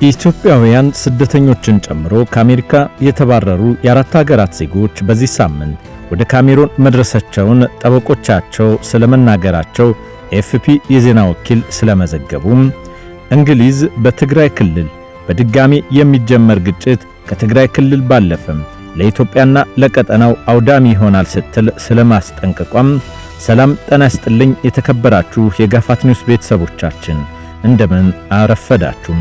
ኢትዮጵያውያን ስደተኞችን ጨምሮ ከአሜሪካ የተባረሩ የአራት ሀገራት ዜጎች በዚህ ሳምንት ወደ ካሜሩን መድረሳቸውን ጠበቆቻቸው ስለመናገራቸው ኤፍፒ የዜና ወኪል ስለመዘገቡም፣ እንግሊዝ በትግራይ ክልል በድጋሚ የሚጀመር ግጭት ከትግራይ ክልል ባለፈም ለኢትዮጵያና ለቀጠናው አውዳሚ ይሆናል ስትል ስለማስጠንቀቋም፣ ሰላም ጤና ይስጥልኝ የተከበራችሁ የጋፋት ኒውስ ቤተሰቦቻችን እንደምን አረፈዳችሁ።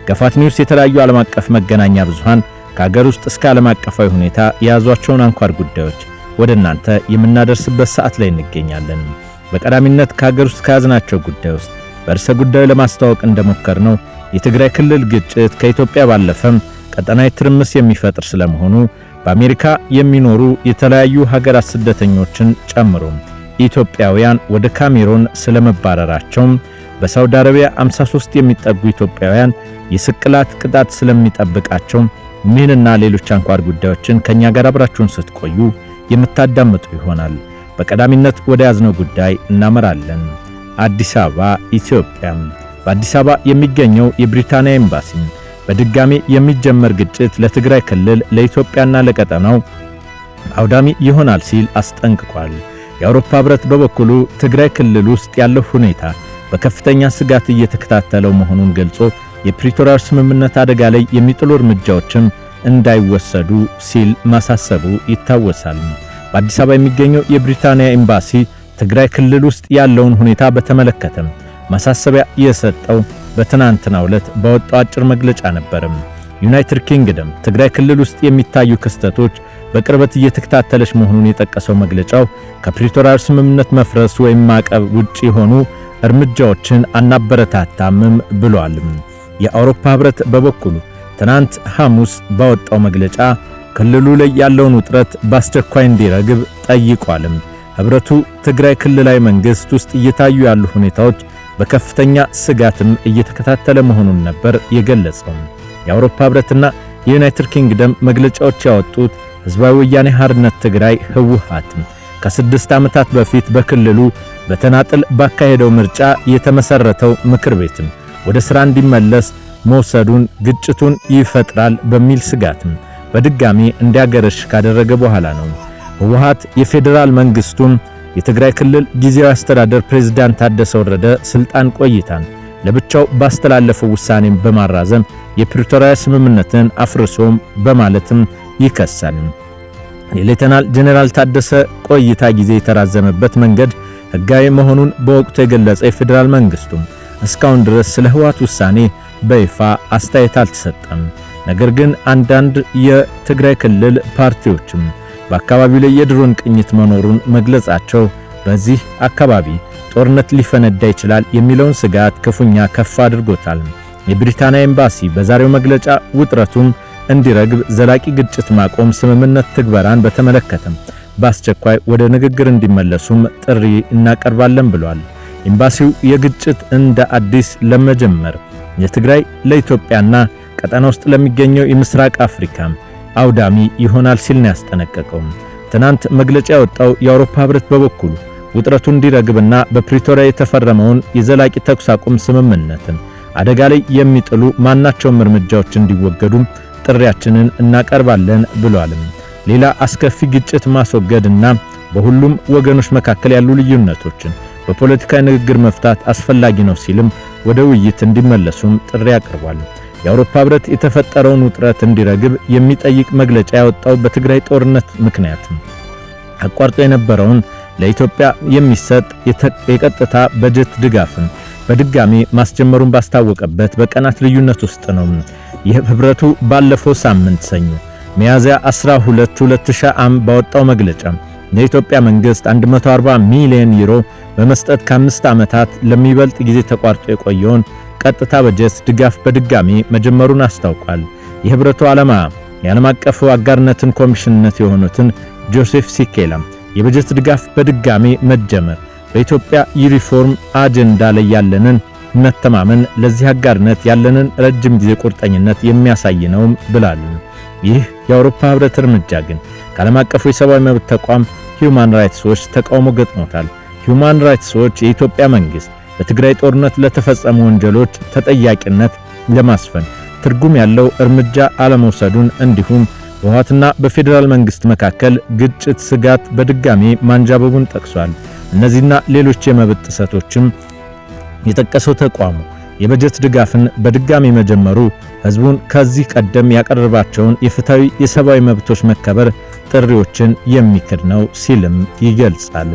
ጋፋት ኒውስ የተለያዩ ዓለም አቀፍ መገናኛ ብዙሃን ከሀገር ውስጥ እስከ ዓለም አቀፋዊ ሁኔታ የያዟቸውን አንኳር ጉዳዮች ወደ እናንተ የምናደርስበት ሰዓት ላይ እንገኛለን። በቀዳሚነት ከሀገር ውስጥ ከያዝናቸው ጉዳዮች ውስጥ በርዕሰ ጉዳዩ ለማስተዋወቅ እንደሞከርነው የትግራይ ክልል ግጭት ከኢትዮጵያ ባለፈም ቀጠናዊ ትርምስ የሚፈጥር ስለመሆኑ በአሜሪካ የሚኖሩ የተለያዩ ሀገራት ስደተኞችን ጨምሮ ኢትዮጵያውያን ወደ ካሜሩን ስለመባረራቸው፣ በሳውዲ አረቢያ 53 የሚጠጉ ኢትዮጵያውያን የስቅላት ቅጣት ስለሚጠብቃቸው፣ ምንና ሌሎች አንኳር ጉዳዮችን ከኛ ጋር አብራችሁን ስትቆዩ የምታዳምጡ ይሆናል። በቀዳሚነት ወደ ያዝነው ጉዳይ እናመራለን። አዲስ አበባ ኢትዮጵያ። በአዲስ አበባ የሚገኘው የብሪታንያ ኤምባሲ በድጋሚ የሚጀመር ግጭት ለትግራይ ክልል ለኢትዮጵያና ለቀጠናው አውዳሚ ይሆናል ሲል አስጠንቅቋል። የአውሮፓ ህብረት በበኩሉ ትግራይ ክልል ውስጥ ያለው ሁኔታ በከፍተኛ ስጋት እየተከታተለው መሆኑን ገልጾ የፕሪቶሪያው ስምምነት አደጋ ላይ የሚጥሉ እርምጃዎችም እንዳይወሰዱ ሲል ማሳሰቡ ይታወሳል። በአዲስ አበባ የሚገኘው የብሪታንያ ኤምባሲ ትግራይ ክልል ውስጥ ያለውን ሁኔታ በተመለከተ ማሳሰቢያ የሰጠው በትናንትናው ዕለት በወጣው አጭር መግለጫ ነበር። ዩናይትድ ኪንግደም ትግራይ ክልል ውስጥ የሚታዩ ክስተቶች በቅርበት እየተከታተለች መሆኑን የጠቀሰው መግለጫው ከፕሪቶሪያው ስምምነት መፍረስ ወይም ማዕቀብ ውጪ የሆኑ እርምጃዎችን አናበረታታምም ብሏል። የአውሮፓ ህብረት በበኩሉ ትናንት ሐሙስ ባወጣው መግለጫ ክልሉ ላይ ያለውን ውጥረት በአስቸኳይ እንዲረግብ ጠይቋል። ህብረቱ ትግራይ ክልላዊ መንግስት ውስጥ እየታዩ ያሉ ሁኔታዎች በከፍተኛ ስጋትም እየተከታተለ መሆኑን ነበር የገለጸው። የአውሮፓ ህብረትና የዩናይትድ ኪንግደም መግለጫዎች ያወጡት ህዝባዊ ወያኔ ሓርነት ትግራይ ህወሓት ከ6 ዓመታት በፊት በክልሉ በተናጥል ባካሄደው ምርጫ የተመሰረተው ምክር ቤትም ወደ ሥራ እንዲመለስ መውሰዱን ግጭቱን ይፈጥራል በሚል ስጋትም በድጋሚ እንዲያገረሽ ካደረገ በኋላ ነው። ህወሓት የፌዴራል መንግስቱን የትግራይ ክልል ጊዜያዊ አስተዳደር ፕሬዝዳንት ታደሰ ወረደ ስልጣን ቆይታን ለብቻው ባስተላለፈው ውሳኔን በማራዘም የፕሪቶሪያ ስምምነትን አፍርሶም በማለትም ይከሳል። የሌተናል ጄኔራል ታደሰ ቆይታ ጊዜ የተራዘመበት መንገድ ህጋዊ መሆኑን በወቅቱ የገለጸ የፌዴራል መንግስቱ እስካሁን ድረስ ስለ ህወሓት ውሳኔ በይፋ አስተያየት አልተሰጠም። ነገር ግን አንዳንድ የትግራይ ክልል ፓርቲዎችም በአካባቢው ላይ የድሮን ቅኝት መኖሩን መግለጻቸው በዚህ አካባቢ ጦርነት ሊፈነዳ ይችላል የሚለውን ስጋት ክፉኛ ከፍ አድርጎታል። የብሪታንያ ኤምባሲ በዛሬው መግለጫ ውጥረቱን እንዲረግብ ዘላቂ ግጭት ማቆም ስምምነት ትግበራን በተመለከተም በአስቸኳይ ወደ ንግግር እንዲመለሱም ጥሪ እናቀርባለን ብሏል። ኤምባሲው የግጭት እንደ አዲስ ለመጀመር የትግራይ ለኢትዮጵያና ቀጠና ውስጥ ለሚገኘው የምስራቅ አፍሪካ አውዳሚ ይሆናል ሲል ነው ያስጠነቀቀው። ትናንት መግለጫ ያወጣው የአውሮፓ ህብረት በበኩሉ ውጥረቱ እንዲረግብና በፕሪቶሪያ የተፈረመውን የዘላቂ ተኩስ አቁም ስምምነትን አደጋ ላይ የሚጥሉ ማናቸውም እርምጃዎች እንዲወገዱ ጥሪያችንን እናቀርባለን ብሏል። ሌላ አስከፊ ግጭት ማስወገድና በሁሉም ወገኖች መካከል ያሉ ልዩነቶችን በፖለቲካዊ ንግግር መፍታት አስፈላጊ ነው ሲልም ወደ ውይይት እንዲመለሱም ጥሪ አቅርቧል። የአውሮፓ ህብረት የተፈጠረውን ውጥረት እንዲረግብ የሚጠይቅ መግለጫ ያወጣው በትግራይ ጦርነት ምክንያት አቋርጦ የነበረውን ለኢትዮጵያ የሚሰጥ የቀጥታ በጀት ድጋፍን በድጋሚ ማስጀመሩን ባስታወቀበት በቀናት ልዩነት ውስጥ ነው። የህብረቱ ባለፈው ሳምንት ሰኞ ሚያዝያ 12 2000 ባወጣው መግለጫ የኢትዮጵያ መንግስት 140 ሚሊዮን ዩሮ በመስጠት ከ5 ዓመታት ለሚበልጥ ጊዜ ተቋርጦ የቆየውን ቀጥታ በጀት ድጋፍ በድጋሚ መጀመሩን አስታውቋል። የህብረቱ ዓላማ የዓለም አቀፍ አጋርነትን ኮሚሽንነት የሆኑትን ጆሴፍ ሲኬላ የበጀት ድጋፍ በድጋሚ መጀመር በኢትዮጵያ የሪፎርም አጀንዳ ላይ ያለንን መተማመን ለዚህ አጋርነት ያለንን ረጅም ጊዜ ቁርጠኝነት የሚያሳይ ነው ብላሉ። ይህ የአውሮፓ ህብረት እርምጃ ግን ከዓለም አቀፉ የሰብአዊ መብት ተቋም ሂዩማን ራይትስ ዎች ተቃውሞ ገጥሞታል። ሂዩማን ራይትስ ዎች የኢትዮጵያ መንግስት በትግራይ ጦርነት ለተፈጸሙ ወንጀሎች ተጠያቂነት ለማስፈን ትርጉም ያለው እርምጃ አለመውሰዱን እንዲሁም በህወሓትና በፌዴራል መንግስት መካከል ግጭት ስጋት በድጋሚ ማንጃበቡን ጠቅሷል። እነዚህና ሌሎች የመብት ጥሰቶችም የጠቀሰው ተቋሙ የበጀት ድጋፍን በድጋሚ መጀመሩ ህዝቡን ከዚህ ቀደም ያቀረባቸውን የፍትሃዊ የሰብአዊ መብቶች መከበር ጥሪዎችን የሚክድ ነው ሲልም ይገልጻል።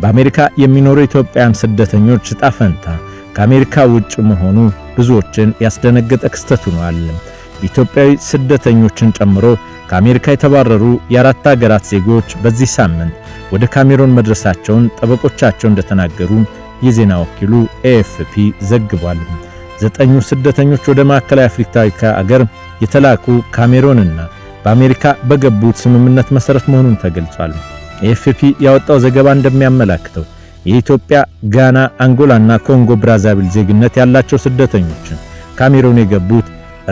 በአሜሪካ የሚኖሩ ኢትዮጵያውያን ስደተኞች ዕጣ ፈንታ ከአሜሪካ ውጭ መሆኑ ብዙዎችን ያስደነገጠ ክስተት ሆኗል። ኢትዮጵያዊ ስደተኞችን ጨምሮ ከአሜሪካ የተባረሩ የአራት ሀገራት ዜጎች በዚህ ሳምንት ወደ ካሜሮን መድረሳቸውን ጠበቆቻቸው እንደተናገሩ የዜና ወኪሉ ኤኤፍፒ ዘግቧል። 9 ስደተኞች ወደ ማዕከላዊ አፍሪካ አገር የተላኩ ካሜሮንና በአሜሪካ በገቡት ስምምነት መሰረት መሆኑን ተገልጿል። ኤኤፍፒ ያወጣው ዘገባ እንደሚያመላክተው የኢትዮጵያ፣ ጋና፣ አንጎላና ኮንጎ ብራዛቪል ዜግነት ያላቸው ስደተኞችን ካሜሮን የገቡት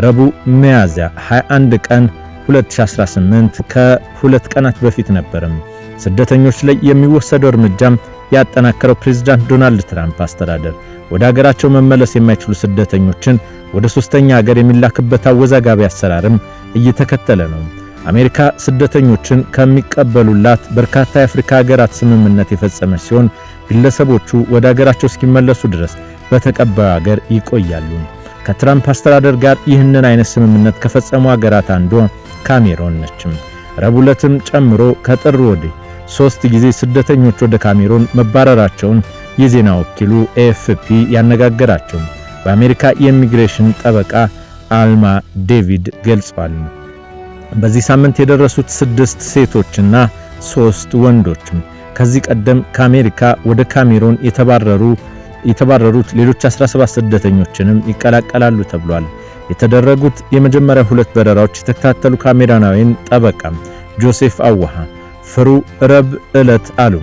ረቡዕ ሚያዝያ 21 ቀን 2018 ከሁለት ቀናት በፊት ነበርም። ስደተኞች ላይ የሚወሰደው እርምጃም ያጠናከረው ፕሬዝዳንት ዶናልድ ትራምፕ አስተዳደር ወደ ሀገራቸው መመለስ የማይችሉ ስደተኞችን ወደ ሶስተኛ ሀገር የሚላክበት አወዛጋቢ አሰራርም እየተከተለ ነው። አሜሪካ ስደተኞችን ከሚቀበሉላት በርካታ የአፍሪካ ሀገራት ስምምነት የፈጸመች ሲሆን ግለሰቦቹ ወደ ሀገራቸው እስኪመለሱ ድረስ በተቀባዩ ሀገር ይቆያሉ። ከትራምፕ አስተዳደር ጋር ይህንን አይነት ስምምነት ከፈጸሙ ሀገራት አንዷ ካሜሮን ነች። ረቡዕ ዕለትም ጨምሮ ከጥር ወዲህ 3 ጊዜ ስደተኞች ወደ ካሜሮን መባረራቸውን የዜና ወኪሉ ኤኤፍፒ ያነጋገራቸው በአሜሪካ የኢሚግሬሽን ጠበቃ አልማ ዴቪድ ገልጿል። በዚህ ሳምንት የደረሱት 6 ሴቶችና 3 ወንዶችም ከዚህ ቀደም ከአሜሪካ ወደ ካሜሮን የተባረሩት ሌሎች 17 ስደተኞችንም ይቀላቀላሉ ተብሏል። የተደረጉት የመጀመሪያ 2 በረራዎች የተከታተሉ ካሜሮናዊን ጠበቃ ጆሴፍ አዋሃ ፍሩ ረቡዕ ዕለት አሉ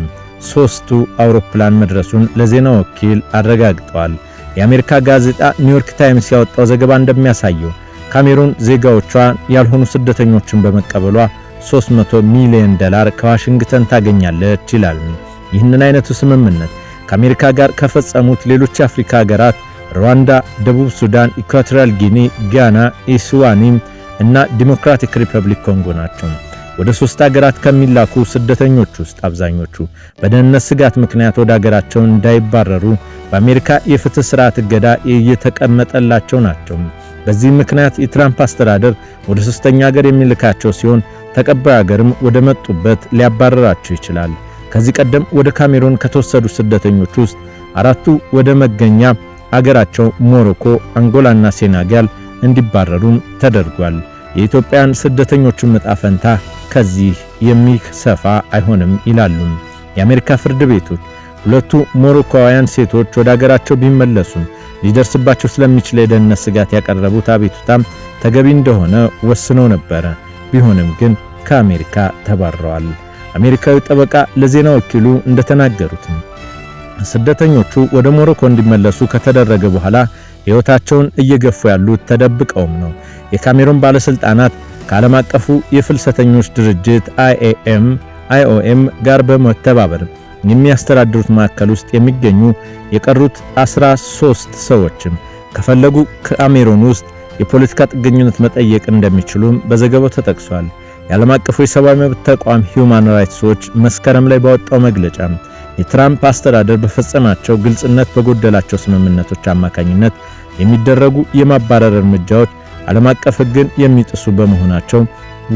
3ቱ አውሮፕላን መድረሱን ለዜና ወኪል አረጋግጠዋል። የአሜሪካ ጋዜጣ ኒውዮርክ ታይምስ ያወጣው ዘገባ እንደሚያሳየው ካሜሩን ዜጋዎቿ ያልሆኑ ስደተኞችን በመቀበሏ $300 ሚሊዮን ከዋሽንግተን ታገኛለች ይላል። ይህንን አይነቱ ስምምነት ከአሜሪካ ጋር ከፈጸሙት ሌሎች የአፍሪካ ሀገራት ሩዋንዳ፣ ደቡብ ሱዳን፣ ኢኳቶሪያል ጊኒ፣ ጋና፣ ኢስዋቲኒ እና ዲሞክራቲክ ሪፐብሊክ ኮንጎ ናቸው። ወደ 3 ሀገራት ከሚላኩ ስደተኞች ውስጥ አብዛኞቹ በደህንነት ስጋት ምክንያት ወደ ሀገራቸው እንዳይባረሩ በአሜሪካ የፍትህ ስርዓት እገዳ እየተቀመጠላቸው ናቸው። በዚህ ምክንያት የትራምፕ አስተዳደር ወደ 3ኛ ሀገር የሚልካቸው ሲሆን ተቀባዩ ሀገርም ወደ መጡበት ሊያባረራቸው ይችላል። ከዚህ ቀደም ወደ ካሜሩን ከተወሰዱ ስደተኞች ውስጥ 4ቱ ወደ መገኛ አገራቸው ሞሮኮ፣ አንጎላና ሴኔጋል እንዲባረሩም ተደርጓል። የኢትዮጵያን ስደተኞችን ዕጣ ፈንታ ከዚህ የሚሰፋ አይሆንም ይላሉ የአሜሪካ ፍርድ ቤቶች። 2ቱ ሞሮኮውያን ሴቶች ወደ አገራቸው ቢመለሱም ሊደርስባቸው ስለሚችል የደህንነት ስጋት ያቀረቡት አቤቱታም ተገቢ እንደሆነ ወስነው ነበረ። ቢሆንም ግን ከአሜሪካ ተባረዋል። አሜሪካዊ ጠበቃ ለዜና ወኪሉ እንደተናገሩት ስደተኞቹ ወደ ሞሮኮ እንዲመለሱ ከተደረገ በኋላ ሕይወታቸውን እየገፉ ያሉት ተደብቀውም ነው። የካሜሩን ባለስልጣናት ከዓለም አቀፉ የፍልሰተኞች ድርጅት IOM ጋር በመተባበር የሚያስተዳድሩት ማዕከል ውስጥ የሚገኙ የቀሩት 13 ሰዎችም ከፈለጉ ካሜሩን ውስጥ የፖለቲካ ጥገኝነት መጠየቅ እንደሚችሉም በዘገባው ተጠቅሷል። የዓለም አቀፉ የሰብአዊ መብት ተቋም ሂዩማን ራይትስ ዎች መስከረም ላይ ባወጣው መግለጫ የትራምፕ አስተዳደር በፈጸማቸው ግልጽነት በጎደላቸው ስምምነቶች አማካኝነት የሚደረጉ የማባረር እርምጃዎች ዓለም አቀፍ ሕግን የሚጥሱ በመሆናቸው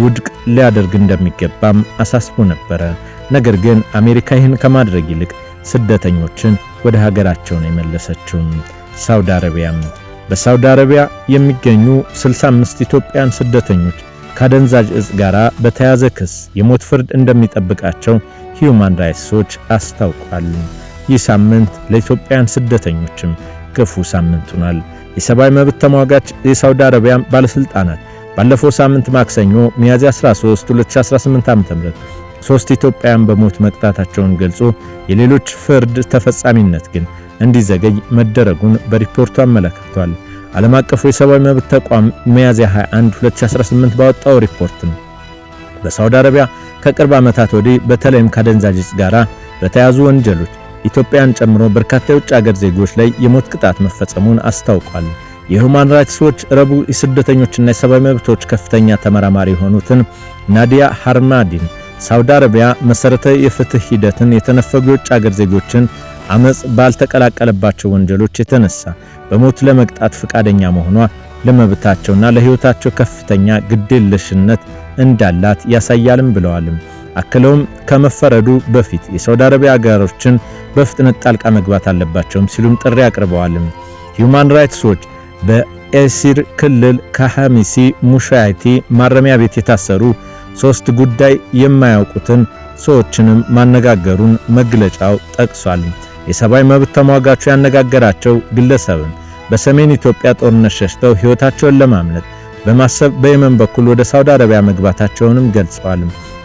ውድቅ ሊያደርግ እንደሚገባም አሳስቦ ነበረ። ነገር ግን አሜሪካ ይህን ከማድረግ ይልቅ ስደተኞችን ወደ ሀገራቸው ነው የመለሰችው። ሳውዲ አረቢያ በሳውዲ አረቢያ የሚገኙ 65 ኢትዮጵያውያን ስደተኞች ከአደንዛዥ እጽ ጋር በተያዘ ክስ የሞት ፍርድ እንደሚጠብቃቸው ሂዩማን ራይትስ ዎች አስታውቋል። ይህ ሳምንት ለኢትዮጵያውያን ስደተኞችም ክፉ ሳምንት ሆኗል። የሰብአዊ መብት ተሟጋች የሳውዲ አረቢያ ባለስልጣናት ባለፈው ሳምንት ማክሰኞ ሚያዝያ 13 2018 ዓ.ም 3 ኢትዮጵያውያን በሞት መቅጣታቸውን ገልጾ የሌሎች ፍርድ ተፈጻሚነት ግን እንዲዘገይ መደረጉን በሪፖርቱ አመለክቷል። ዓለም አቀፉ የሰብአዊ መብት ተቋም ሚያዝያ 21 2018 ባወጣው ሪፖርት በሳውዲ አረቢያ ከቅርብ ዓመታት ወዲህ በተለይም ከአደንዛዥ እጽ ጋር በተያዙ ወንጀሎች ኢትዮጵያን ጨምሮ በርካታ የውጭ ሀገር ዜጎች ላይ የሞት ቅጣት መፈጸሙን አስታውቋል። የሁማን ራይትስ ዎች ረቡዕ የስደተኞችና የሰብአዊ መብቶች ከፍተኛ ተመራማሪ የሆኑትን ናዲያ ሃርማዲን ሳውዲ አረቢያ መሰረታዊ የፍትህ ሂደትን የተነፈጉ የውጭ ሀገር ዜጎችን አመጽ ባልተቀላቀለባቸው ወንጀሎች የተነሳ በሞት ለመቅጣት ፈቃደኛ መሆኗ ለመብታቸውና ለህይወታቸው ከፍተኛ ግዴለሽነት እንዳላት ያሳያልም ብለዋል። አክለውም ከመፈረዱ በፊት የሳውዲ አረቢያ አገሮችን በፍጥነት ጣልቃ መግባት አለባቸውም ሲሉም ጥሪ አቅርበዋል። ሁማን ራይትስ ዎች በኤሲር ክልል ከሐሚሲ ሙሻይቲ ማረሚያ ቤት የታሰሩ 3 ጉዳይ የማያውቁትን ሰዎችንም ማነጋገሩን መግለጫው ጠቅሷል። የሰብአዊ መብት ተሟጋቹ ያነጋገራቸው ግለሰብም በሰሜን ኢትዮጵያ ጦርነት ሸሽተው ህይወታቸውን ለማምለጥ በማሰብ በየመን በኩል ወደ ሳውዲ አረቢያ መግባታቸውንም ገልጸዋል።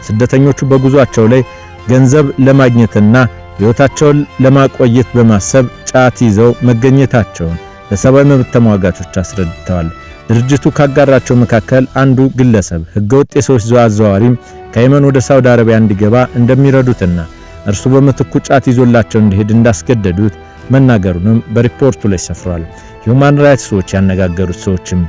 ስደተኞቹ በጉዟቸው ላይ ገንዘብ ለማግኘትና ህይወታቸውን ለማቆየት በማሰብ ጫት ይዘው መገኘታቸውን ለሰብአዊ መብት ተሟጋቾች አስረድተዋል። ድርጅቱ ካጋራቸው መካከል አንዱ ግለሰብ ህገወጥ የሰዎች አዘዋዋሪ ከየመን ወደ ሳውዲ አረቢያ እንዲገባ እንደሚረዱትና እርሱ በምትኩ ጫት ይዞላቸው እንዲሄድ እንዳስገደዱት መናገሩንም በሪፖርቱ ላይ ሰፍሯል። ሁማን ራይትስ ዎች ያነጋገሩት ሰዎችም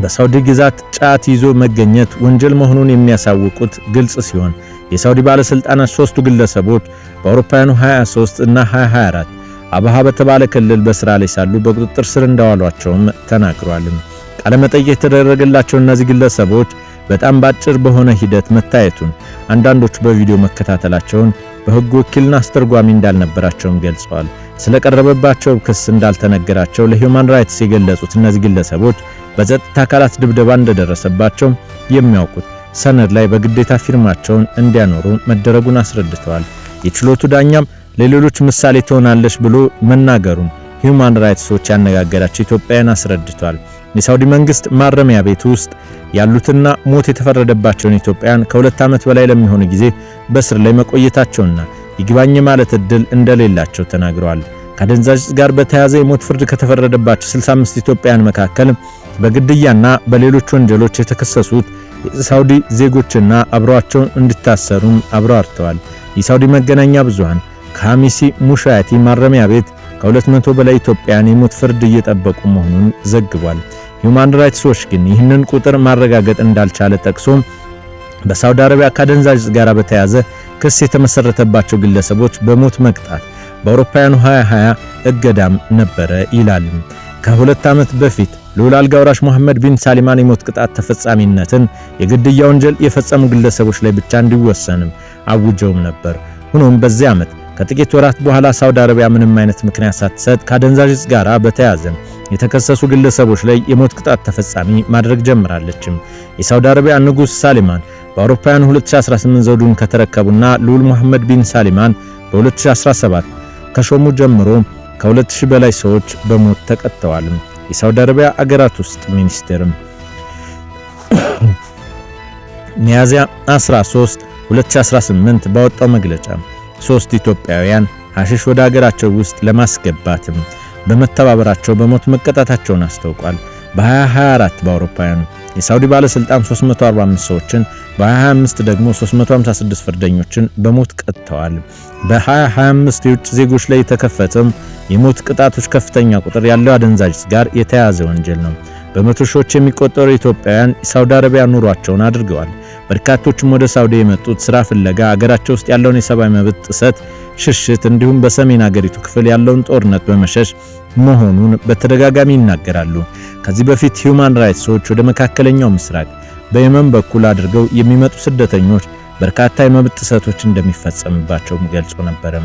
በሳውዲ ግዛት ጫት ይዞ መገኘት ወንጀል መሆኑን የሚያሳውቁት ግልጽ ሲሆን የሳውዲ ባለስልጣናት 3ቱ ግለሰቦች በአውሮፓውያኑ 23 እና 2024 አባሃ በተባለ ክልል በስራ ላይ ሳሉ በቁጥጥር ስር እንዳዋሏቸውም ተናግሯል። ቃለ መጠይቅ የተደረገላቸው እነዚህ ግለሰቦች በጣም ባጭር በሆነ ሂደት መታየቱን፣ አንዳንዶቹ በቪዲዮ መከታተላቸውን፣ በህግ ወኪልና አስተርጓሚ እንዳልነበራቸውም ገልጸዋል። ስለቀረበባቸው ክስ እንዳልተነገራቸው ለሁማን ራይትስ የገለጹት እነዚህ ግለሰቦች በጸጥታ አካላት ድብደባ እንደደረሰባቸው የሚያውቁት ሰነድ ላይ በግዴታ ፊርማቸውን እንዲያኖሩ መደረጉን አስረድተዋል። የችሎቱ ዳኛም ለሌሎች ምሳሌ ትሆናለች ብሎ መናገሩን ሁማን ራይትስ ዎች ያነጋገራቸው ኢትዮጵያውያን አስረድቷል። የሳውዲ መንግስት ማረሚያ ቤት ውስጥ ያሉትና ሞት የተፈረደባቸውን ኢትዮጵያውያን ከ2 ዓመት በላይ ለሚሆን ጊዜ በስር ላይ መቆየታቸውና ይግባኝ ማለት እድል እንደሌላቸው ተናግረዋል። ከአደንዛዥ ጋር በተያያዘ የሞት ፍርድ ከተፈረደባቸው 65 ኢትዮጵያውያን መካከል በግድያና በሌሎች ወንጀሎች የተከሰሱት የሳውዲ ዜጎችና አብረዋቸው እንዲታሰሩም አብራርተዋል። የሳውዲ መገናኛ ብዙሃን ከሐሚሲ ሙሻይቲ ማረሚያ ቤት ከ200 በላይ ኢትዮጵያውያን የሞት ፍርድ እየጠበቁ መሆኑን ዘግቧል። ሁማን ራይትስ ዎች ግን ይህንን ቁጥር ማረጋገጥ እንዳልቻለ ጠቅሶ በሳውዲ አረቢያ ከአደንዛዥ ጋር በተያያዘ ክስ የተመሰረተባቸው ግለሰቦች በሞት መቅጣት በአውሮፓውያኑ 2020 እገዳም ነበረ ይላል። ከ2 ዓመት በፊት ልዑል አልጋ ወራሽ መሐመድ ቢን ሳሊማን የሞት ቅጣት ተፈጻሚነትን የግድያ ወንጀል የፈጸሙ ግለሰቦች ላይ ብቻ እንዲወሰንም አውጀውም ነበር። ሆኖም በዚህ ዓመት ከጥቂት ወራት በኋላ ሳውዲ አረቢያ ምንም አይነት ምክንያት ሳትሰጥ ከአደንዛዥ ጋር በተያያዘ የተከሰሱ ግለሰቦች ላይ የሞት ቅጣት ተፈጻሚ ማድረግ ጀምራለች። የሳውዲ አረቢያ ንጉስ ሳሊማን በአውሮፓውያኑ 2018 ዘውዱን ከተረከቡና ልዑል መሐመድ ቢን ሳሊማን በ2017 ከሾሙ ጀምሮ ከ2000 በላይ ሰዎች በሞት ተቀጥተዋል። የሳውዲ አረቢያ አገራት ውስጥ ሚኒስቴርም ሚያዝያ 13 2018 ባወጣው መግለጫ 3 ኢትዮጵያውያን ሐሺሽ ወደ ሀገራቸው ውስጥ ለማስገባትም በመተባበራቸው በሞት መቀጣታቸውን አስታውቋል። በ2024 በአውሮፓውያኑ የሳውዲ ባለስልጣን 345 ሰዎችን በ2025 ደግሞ 356 ፍርደኞችን በሞት ቀጥተዋል። በ2025 የውጭ ዜጎች ላይ የተከፈተም የሞት ቅጣቶች ከፍተኛ ቁጥር ያለው አደንዛዥ ጋር የተያያዘ ወንጀል ነው። በመቶ ሺዎች የሚቆጠሩ ኢትዮጵያውያን ሳውዲ አረቢያ ኑሯቸውን አድርገዋል። በርካቶችም ወደ ሳውዲ የመጡት ስራ ፍለጋ አገራቸው ውስጥ ያለውን የሰብአዊ መብት ጥሰት፣ ሽሽት እንዲሁም በሰሜን አገሪቱ ክፍል ያለውን ጦርነት በመሸሽ መሆኑን በተደጋጋሚ ይናገራሉ። ከዚህ በፊት ሁማን ራይትስ ዎች ወደ መካከለኛው ምስራቅ በየመን በኩል አድርገው የሚመጡ ስደተኞች በርካታ የመብት ጥሰቶች እንደሚፈጸምባቸው ገልጾ ነበር።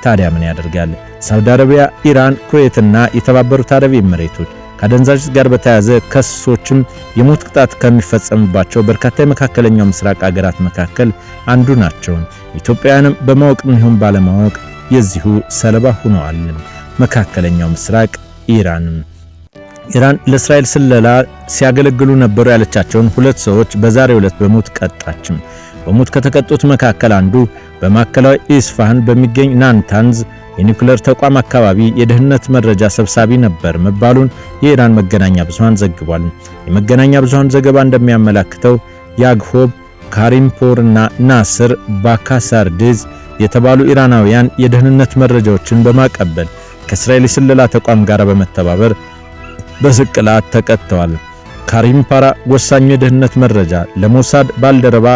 ታዲያ ምን ያደርጋል? ሳውዲ አረቢያ፣ ኢራን፣ ኩዌትና የተባበሩት አረብ ኤሚሬቶች ከአደንዛዥ ጋር በተያያዘ ክሶችም የሞት ቅጣት ከሚፈጸምባቸው በርካታ የመካከለኛው ምስራቅ አገራት መካከል አንዱ ናቸው። ኢትዮጵያውያንም በማወቅም ይሁን ባለማወቅ የዚሁ ሰለባ ሆነዋል። መካከለኛው ምስራቅ ኢራን ለእስራኤል ስለላ ሲያገለግሉ ነበሩ ያለቻቸውን 2 ሰዎች በዛሬው ዕለት በሞት ቀጣች። በሞት ከተቀጡት መካከል አንዱ በማዕከላዊ ኢስፋሃን በሚገኝ ናታንዝ የኒውክሌር ተቋም አካባቢ የደህንነት መረጃ ሰብሳቢ ነበር መባሉን የኢራን መገናኛ ብዙሃን ዘግቧል። የመገናኛ ብዙሃን ዘገባ እንደሚያመለክተው ያግሆብ ካሪምፖር እና ናስር ባካሳርዲዝ የተባሉ ኢራናውያን የደህንነት መረጃዎችን በማቀበል ከእስራኤል የስለላ ተቋም ጋር በመተባበር በስቅላት ተቀጥተዋል። ካሪም ፓራ ወሳኙ የደህንነት መረጃ ለሞሳድ ባልደረባ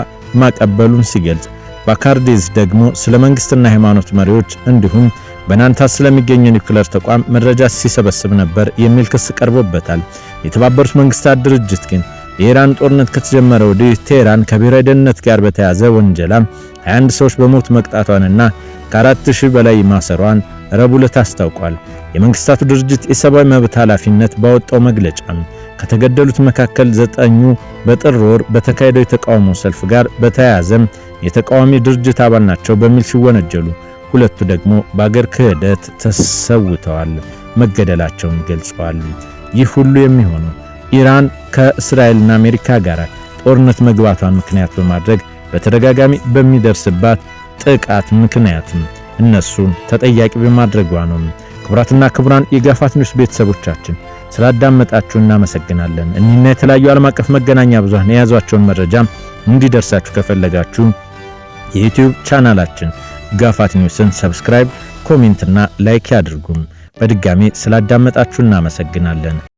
ማቀበሉን ሲገልጽ፣ ባካርዴዝ ደግሞ ስለ መንግስትና ሃይማኖት መሪዎች እንዲሁም በናታንስ ስለሚገኘው ኒውክሌር ተቋም መረጃ ሲሰበስብ ነበር የሚል ክስ ቀርቦበታል። የተባበሩት መንግስታት ድርጅት ግን የኢራን ጦርነት ከተጀመረ ወዲህ ቴህራን ከብሔራዊ ደህንነት ጋር በተያያዘ ወንጀላ 21 ሰዎች በሞት መቅጣቷንና ከ4000 በላይ ማሰሯን ረቡዕ ዕለት አስታውቋል። የመንግስታቱ ድርጅት የሰብአዊ መብት ኃላፊነት ባወጣው መግለጫ ከተገደሉት መካከል 9ኙ በጥር ወር በተካሄደው የተቃውሞ ሰልፍ ጋር በተያያዘ የተቃዋሚ ድርጅት አባል ናቸው በሚል ሲወነጀሉ፣ ሁለቱ ደግሞ በአገር ክህደት ተሰውተዋል መገደላቸውን ገልጸዋል። ይህ ሁሉ የሚሆነው ኢራን ከእስራኤልና አሜሪካ ጋር ጦርነት መግባቷን ምክንያት በማድረግ በተደጋጋሚ በሚደርስባት ጥቃት ምክንያት እነሱን ተጠያቂ በማድረጓ ነው። ክቡራትና ክቡራን የጋፋት ኒውስ ቤተሰቦቻችን ስላዳመጣችሁ እናመሰግናለን። እኒህና የተለያዩ ዓለም አቀፍ መገናኛ ብዙሃን የያዟቸውን መረጃ እንዲደርሳችሁ ከፈለጋችሁ የዩቲዩብ ቻናላችን ጋፋት ኒውስን ሰብስክራይብ፣ ኮሜንትና ላይክ ያድርጉም። በድጋሚ ስላዳመጣችሁ እናመሰግናለን።